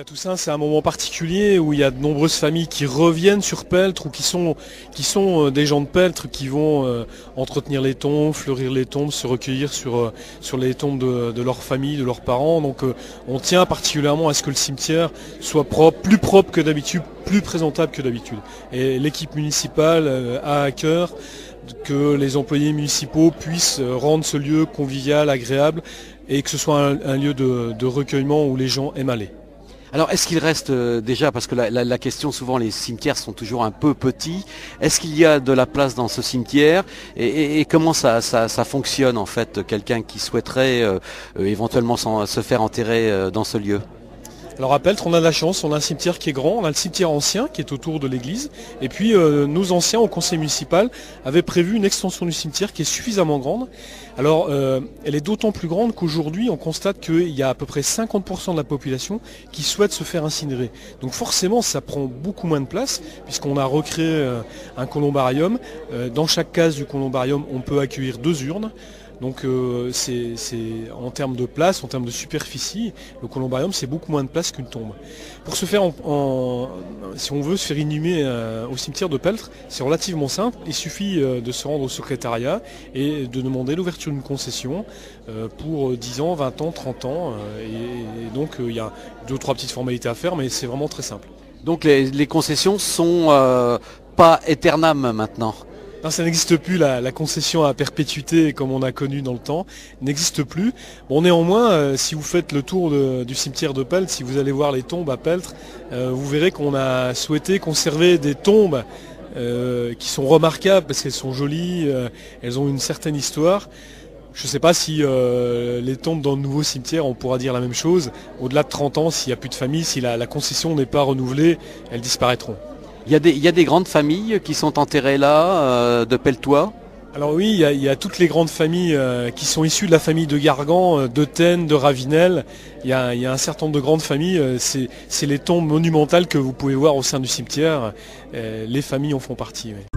La Toussaint, c'est un moment particulier où il y a de nombreuses familles qui reviennent sur Peltre ou qui sont des gens de Peltre qui vont entretenir les tombes, fleurir les tombes, se recueillir sur les tombes de leur famille, de leurs parents. Donc on tient particulièrement à ce que le cimetière soit propre, plus propre que d'habitude, plus présentable que d'habitude. Et l'équipe municipale a à cœur que les employés municipaux puissent rendre ce lieu convivial, agréable et que ce soit un lieu de recueillement où les gens aiment aller. Alors est-ce qu'il reste déjà, parce que la question souvent, les cimetières sont toujours un peu petits, est-ce qu'il y a de la place dans ce cimetière et comment ça fonctionne en fait, quelqu'un qui souhaiterait éventuellement se faire enterrer dans ce lieu? Alors à Peltre, on a de la chance, on a un cimetière qui est grand, on a le cimetière ancien qui est autour de l'église, et puis nos anciens au conseil municipal avaient prévu une extension du cimetière qui est suffisamment grande. Alors elle est d'autant plus grande qu'aujourd'hui on constate qu'il y a à peu près 50% de la population qui souhaite se faire incinérer. Donc forcément ça prend beaucoup moins de place puisqu'on a recréé un columbarium. Dans chaque case du columbarium on peut accueillir 2 urnes. Donc c'est en termes de place, en termes de superficie, le columbarium c'est beaucoup moins de place qu'une tombe. Pour se faire, si on veut se faire inhumer au cimetière de Peltre, c'est relativement simple. Il suffit de se rendre au secrétariat et de demander l'ouverture d'une concession pour 10 ans, 20 ans, 30 ans. Et donc il y a 2 ou 3 petites formalités à faire, mais c'est vraiment très simple. Donc les concessions sont pas éternelles maintenant? Non, ça n'existe plus, la concession à perpétuité comme on a connu dans le temps, n'existe plus. Bon, néanmoins, si vous faites le tour du cimetière de Peltre, si vous allez voir les tombes à Peltre, vous verrez qu'on a souhaité conserver des tombes qui sont remarquables parce qu'elles sont jolies, elles ont une certaine histoire. Je ne sais pas si les tombes dans le nouveau cimetière, on pourra dire la même chose. Au-delà de 30 ans, s'il n'y a plus de famille, si la concession n'est pas renouvelée, elles disparaîtront. Il y a des grandes familles qui sont enterrées là, de Peltois? Alors oui, il y a toutes les grandes familles qui sont issues de la famille de Gargan, de Tenne, de Ravinel. Il y a un certain nombre de grandes familles. C'est les tombes monumentales que vous pouvez voir au sein du cimetière. Les familles en font partie. Oui.